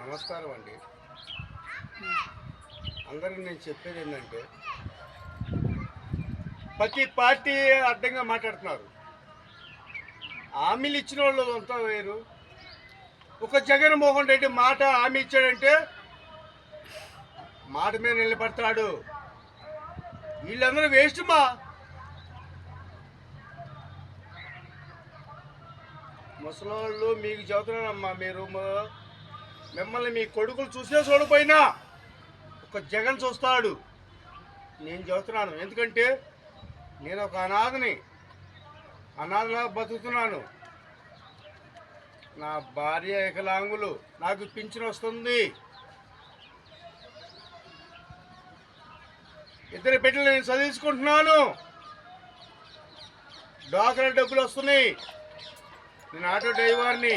నమస్కారం అండి. అందరికి నేను చెప్పేది ఏంటంటే, ప్రతి పార్టీ అడ్డంగా మాట్లాడుతున్నారు. హామీలు ఇచ్చిన వాళ్ళు అంతా వేరు. ఒక జగన్మోహన్ రెడ్డి మాట హామీ ఇచ్చాడంటే మాట మీద నిలబడతాడు. వీళ్ళందరూ వేస్ట్ మా ముసలోళ్ళు మీకు చెబుతున్నానమ్మా. మిమ్మల్ని మీ కొడుకులు చూసే చూడపోయినా ఒక జగన్ చూస్తాడు. నేను చెబుతున్నాను, ఎందుకంటే నేను ఒక అనాథలా బతుకుతున్నాను. నా భార్య వికలాంగులు, నాకు పింఛన్ వస్తుంది. ఇద్దరు బిడ్డలు నేను చదివించుకుంటున్నాను. డాక్టర్ డబ్బులు వస్తున్నాయి. నేను ఆటో డ్రైవర్ని.